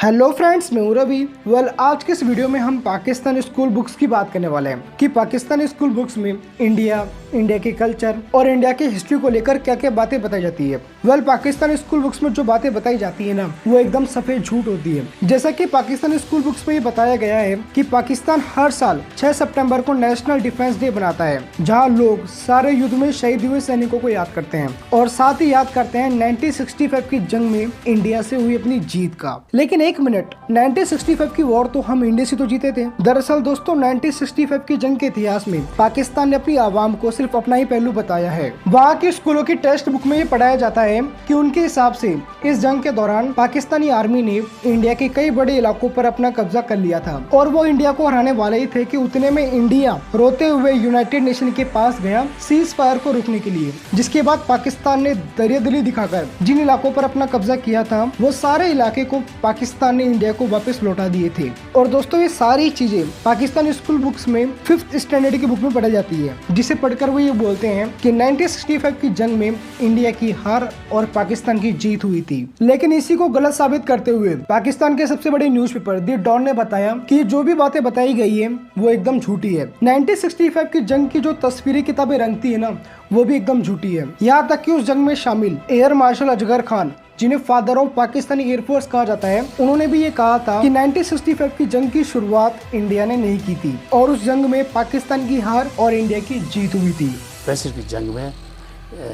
Hello friends, मैं हूं रवि। आज के इस वीडियो में हम पाकिस्तान स्कूल बुक्स की बात करने वाले हैं कि पाकिस्तान स्कूल बुक्स में इंडिया के कल्चर और इंडिया की हिस्ट्री को लेकर क्या क्या बातें बताई जाती है। पाकिस्तान स्कूल बुक्स में जो बातें बताई जाती है ना, वो एकदम सफेद झूठ होती है। जैसा कि पाकिस्तान स्कूल बुक्स में ये बताया गया है कि पाकिस्तान हर साल 6 सितंबर को नेशनल डिफेंस डे बनाता है, जहाँ लोग सारे युद्ध में शहीद हुए सैनिकों को याद करते हैं और साथ ही याद करते हैं 1965 की जंग में इंडिया से हुई अपनी जीत का। लेकिन एक मिनट, 1965 की वॉर तो हम इंडिया से तो जीते थे। दरअसल दोस्तों, 1965 की जंग के इतिहास में पाकिस्तान ने अपनी आवाम को सिर्फ अपना ही पहलू बताया है। वहाँ के स्कूलों की टेक्स्ट बुक में ये पढ़ाया जाता है कि उनके हिसाब से इस जंग के दौरान पाकिस्तानी आर्मी ने इंडिया के कई बड़े इलाकों पर अपना कब्जा कर लिया था और वो इंडिया को हराने वाले ही थे कि उतने में इंडिया रोते हुए यूनाइटेड नेशन के पास गया सीज फायर को रोकने के लिए। जिसके बाद पाकिस्तान ने दरियादिली दिखाकर जिन इलाकों पर अपना कब्जा किया था, वो सारे इलाके को पाकिस्तान ने इंडिया को वापस लौटा दिए थे। और दोस्तों, ये सारी चीजें पाकिस्तान स्कूल बुक्स में 5th स्टैंडर्ड की बुक में पढ़ाई जाती है, जिसे पढ़कर वो ये बोलते हैं कि 1965 की जंग में इंडिया की हार और पाकिस्तान की जीत हुई थी। लेकिन इसी को गलत साबित करते हुए पाकिस्तान के सबसे बड़े न्यूज़पेपर द डॉन ने बताया कि जो भी बातें बताई गई है वो एकदम झूठी है। 1965 की जंग की जो तस्वीरी किताबें रंगती है ना, वो भी एकदम झूठी है। यहाँ तक कि उस जंग में शामिल एयर मार्शल अजगर खान, जिन्हें फादर ऑफ पाकिस्तानी एयरफोर्स कहा जाता है, उन्होंने भी ये कहा था कि 1965 की जंग की शुरुआत इंडिया ने नहीं की थी और उस जंग में पाकिस्तान की हार और इंडिया की जीत हुई थी। 65 की जंग में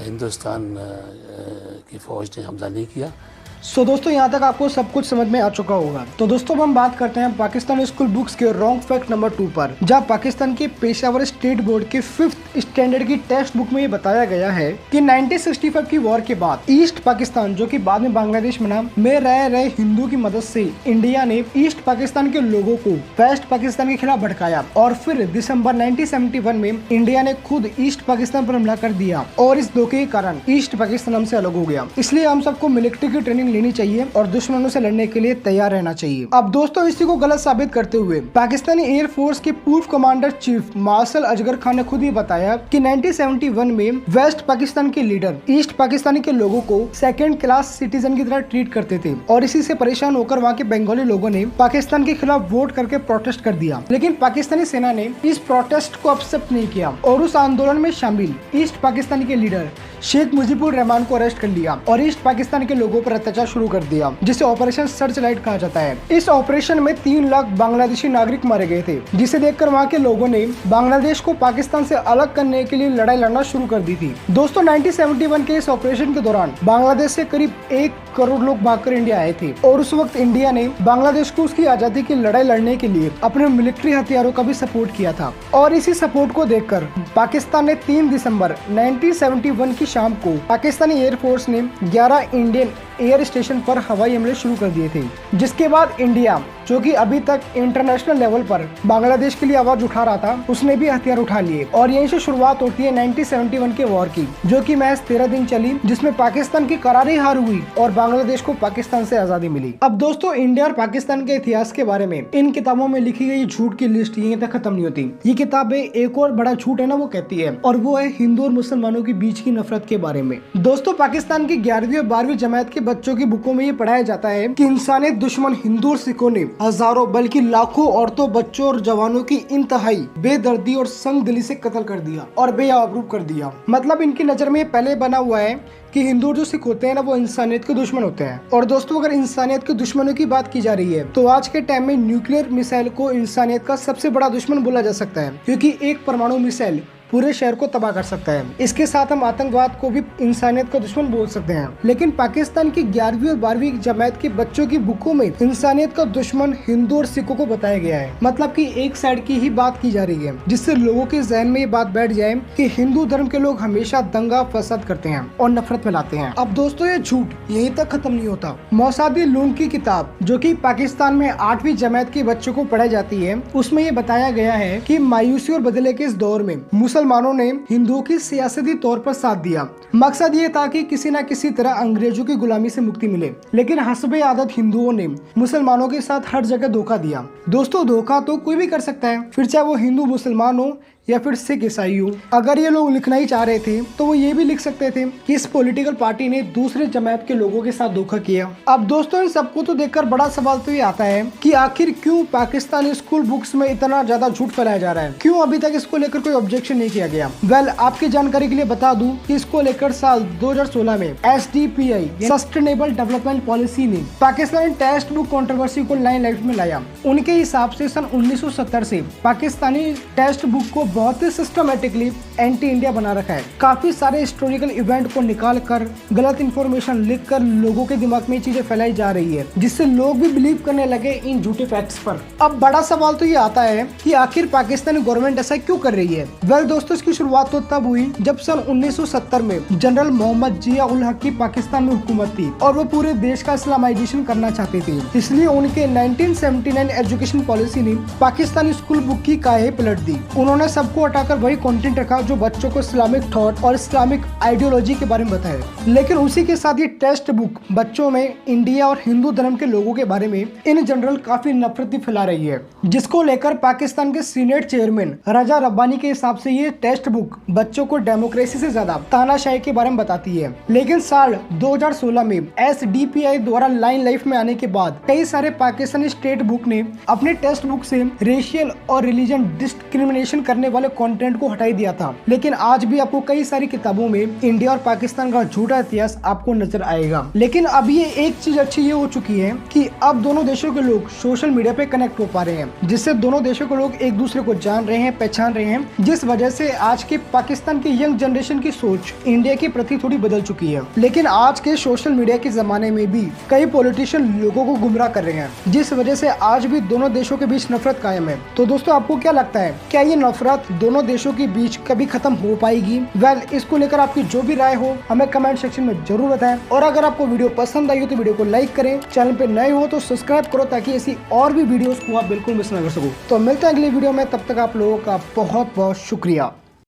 हिंदुस्तान की फौज ने हमला नहीं किया। दोस्तों, यहाँ तक आपको सब कुछ समझ में आ चुका होगा। तो दोस्तों, अब हम बात करते हैं पाकिस्तान स्कूल बुक्स के रॉन्ग फैक्ट नंबर 2 पर, जहाँ पाकिस्तान के पेशावर स्टेट बोर्ड के 5th स्टैंडर्ड की टेक्स्ट बुक में ये बताया गया है कि 1965 की वॉर के बाद ईस्ट पाकिस्तान, जो कि बाद में बांग्लादेश बना, में रह रहे हिंदू की मदद से इंडिया ने ईस्ट पाकिस्तान के लोगों को वेस्ट पाकिस्तान के खिलाफ भड़काया और फिर दिसंबर 1971 में इंडिया ने खुद ईस्ट पाकिस्तान पर हमला कर दिया और इस धोखे के कारण ईस्ट पाकिस्तान हमसे अलग हो गया। इसलिए हम सबको मिलिट्री की ट्रेनिंग लेनी चाहिए और दुश्मनों से लड़ने के लिए तैयार रहना चाहिए। अब दोस्तों, इसी को गलत साबित करते हुए पाकिस्तानी एयर फोर्स के पूर्व कमांडर चीफ मार्शल अजगर खान ने खुद ही बताया कि 1971 में वेस्ट पाकिस्तान के लीडर ईस्ट पाकिस्तानी के लोगों को सेकंड क्लास सिटीजन की तरह ट्रीट करते थे और इसी से परेशान होकर वहाँ के बंगाली लोगों ने पाकिस्तान के खिलाफ वोट करके प्रोटेस्ट कर दिया। लेकिन पाकिस्तानी सेना ने इस प्रोटेस्ट को एक्सेप्ट नहीं किया और उस आंदोलन में शामिल ईस्ट पाकिस्तानी के लीडर शेख मुजीबुर रहमान को अरेस्ट कर लिया और ईस्ट पाकिस्तान के लोगों पर अत्याचार शुरू कर दिया, जिसे ऑपरेशन सर्च लाइट कहा जाता है। इस ऑपरेशन में 3 लाख बांग्लादेशी नागरिक मारे गए थे, जिसे देखकर वहाँ के लोगों ने बांग्लादेश को पाकिस्तान से अलग करने के लिए लड़ाई लड़ना शुरू कर दी थी। दोस्तों, 1971 के इस ऑपरेशन के दौरान बांग्लादेश से करीब 1 करोड़ लोग भागकर इंडिया आए थे और उस वक्त इंडिया ने बांग्लादेश को उसकी आजादी की लड़ाई लड़ने के लिए अपने मिलिट्री हथियारों का भी सपोर्ट किया था। और इसी सपोर्ट को देखकर पाकिस्तान ने 3 दिसंबर 1971 की शाम को पाकिस्तानी एयरफोर्स ने 11 इंडियन एयर स्टेशन पर हवाई हमले शुरू कर दिए थे। जिसके बाद इंडिया, जो कि अभी तक इंटरनेशनल लेवल पर बांग्लादेश के लिए आवाज उठा रहा था, उसने भी हथियार उठा लिए और यहीं से शुरुआत होती है 1971 के वॉर की, जो कि महज 13 दिन चली, जिसमें पाकिस्तान की करारी हार हुई और बांग्लादेश को पाकिस्तान से आजादी मिली। अब दोस्तों, इंडिया और पाकिस्तान के इतिहास के बारे में इन किताबों में लिखी गई झूठ की लिस्ट यहीं तक खत्म नहीं होती। ये किताबें एक और बड़ा झूठ है ना, वो कहती है, और वो है हिंदू और मुसलमानों के बीच की नफरत के बारे में। दोस्तों, पाकिस्तान की 11वीं और 12वीं जमात के बच्चों की बुकों में ये पढ़ाया जाता है कि इंसानियत दुश्मन हिंदू और सिखों ने हजारों बल्कि लाखों औरतों, बच्चों और जवानों की इंतहाई बेदर्दी और संगदिली से कत्ल कर दिया और बेआबरूब कर दिया। मतलब इनकी नजर में पहले बना हुआ है कि हिंदू जो सिख होते हैं ना, वो इंसानियत के दुश्मन होते हैं। और दोस्तों, अगर इंसानियत के दुश्मनों की बात की जा रही है तो आज के टाइम में न्यूक्लियर मिसाइल को इंसानियत का सबसे बड़ा दुश्मन बोला जा सकता है, क्योंकि एक परमाणु मिसाइल पूरे शहर को तबाह कर सकता है। इसके साथ हम आतंकवाद को भी इंसानियत का दुश्मन बोल सकते हैं। लेकिन पाकिस्तान की 11वीं और 12वीं जमात के बच्चों की बुकों में इंसानियत का दुश्मन हिंदू और सिखों को बताया गया है। मतलब कि एक साइड की ही बात की जा रही है, जिससे लोगों के जहन में ये बात बैठ जाए कि हिंदू धर्म के लोग हमेशा दंगा फसाद करते हैं और नफरत फैलाते हैं। अब दोस्तों, ये झूठ यहीं तक खत्म नहीं होता। मौसादी लून की किताब, जो कि पाकिस्तान में 8वीं जमात के बच्चों को पढ़ाई जाती है, उसमें ये बताया गया है कि मायूसी और बदले के इस दौर में मुसलमानों ने हिंदुओं की सियासती तौर पर साथ दिया। मकसद ये था कि किसी न किसी तरह अंग्रेजों की गुलामी से मुक्ति मिले। लेकिन हस्बे आदत हिंदुओं ने मुसलमानों के साथ हर जगह धोखा दिया। दोस्तों, धोखा तो कोई भी कर सकता है, फिर चाहे वो हिंदू मुसलमान हो या फिर सिख ईसाई हूँ। अगर ये लोग लिखना ही चाह रहे थे तो वो ये भी लिख सकते थे कि इस पॉलिटिकल पार्टी ने दूसरे जमात के लोगों के साथ धोखा किया। अब दोस्तों इन सबको तो देखकर बड़ा सवाल तो ये आता है कि आखिर क्यों पाकिस्तानी स्कूल बुक्स में इतना ज्यादा झूठ फैलाया जा रहा है, क्यों अभी तक इसको लेकर कोई ऑब्जेक्शन नहीं किया गया। वेल आपकी जानकारी के लिए बता दूं कि इसको लेकर साल 2016 में SDPI सस्टेनेबल डेवलपमेंट पॉलिसी ने पाकिस्तानी टेक्स्ट बुक कंट्रोवर्सी को लाइमलाइट में लाया। उनके हिसाब से सन 1970 से पाकिस्तानी टेक्स्ट बुक को बहुत ही सिस्टमेटिकली एंटी इंडिया बना रखा है। काफी सारे हिस्टोरिकल इवेंट को निकाल कर गलत इन्फॉर्मेशन लिख कर लोगों के दिमाग में ये चीजें फैलाई जा रही है, जिससे लोग भी बिलीव करने लगे इन झूठे फैक्ट्स पर। अब बड़ा सवाल तो ये आता है कि आखिर पाकिस्तानी गवर्नमेंट ऐसा क्यों कर रही है। वेल दोस्तों इसकी शुरुआत तो तब हुई जब सन 1970 में जनरल मोहम्मद जिया उल हक की पाकिस्तान में हुकूमत थी और वो पूरे देश का इस्लामाइजेशन करना चाहते थे। इसलिए उनके 1979 एजुकेशन पॉलिसी ने पाकिस्तानी स्कूल बुक की काहे पलट दी। उन्होंने सबको हटाकर वही कंटेंट रखा जो बच्चों को इस्लामिक थॉट और इस्लामिक आइडियोलॉजी के बारे में बताए। लेकिन उसी के साथ ये टेक्स्ट बुक बच्चों में इंडिया और हिंदू धर्म के लोगों के बारे में इन जनरल काफी नफरत फैला रही है, जिसको लेकर पाकिस्तान के सीनेट चेयरमैन रजा रब्बानी के हिसाब से ये टेक्स्ट बुक बच्चों को डेमोक्रेसी से ज्यादा तानाशाही के बारे में बताती है। लेकिन साल 2016 में SDPI द्वारा लाइन लाइफ में आने के बाद कई सारे पाकिस्तानी स्टेट बुक ने अपने टेक्स्ट बुक से रेशियल और रिलीजन डिस्क्रिमिनेशन करने वाले कंटेंट को हटाई दिया था। लेकिन आज भी आपको कई सारी किताबों में इंडिया और पाकिस्तान का झूठा इतिहास आपको नजर आएगा। लेकिन अब ये एक चीज अच्छी ये हो चुकी है कि अब दोनों देशों के लोग सोशल मीडिया पे कनेक्ट हो पा रहे हैं, जिससे दोनों देशों के लोग एक दूसरे को जान रहे हैं, पहचान रहे हैं, जिस वजह से आज के पाकिस्तान की यंग जनरेशन की सोच इंडिया के प्रति थोड़ी बदल चुकी है। लेकिन आज के सोशल मीडिया के जमाने में भी कई पॉलिटिशियन लोगों को गुमराह कर रहे हैं, जिस वजह से आज भी दोनों देशों के बीच नफरत कायम है। तो दोस्तों आपको क्या लगता है, क्या ये नफरत दोनों देशों के बीच कभी खत्म हो पाएगी? वेल इसको लेकर आपकी जो भी राय हो हमें कमेंट सेक्शन में जरूर बताएं। और अगर आपको वीडियो पसंद आई हो तो वीडियो को लाइक करें, चैनल पे नए हो तो सब्सक्राइब करो ताकि ऐसी और भी वीडियोस को आप बिल्कुल मिस ना कर सको। तो मिलते हैं अगली वीडियो में, तब तक आप लोगों का बहुत बहुत शुक्रिया।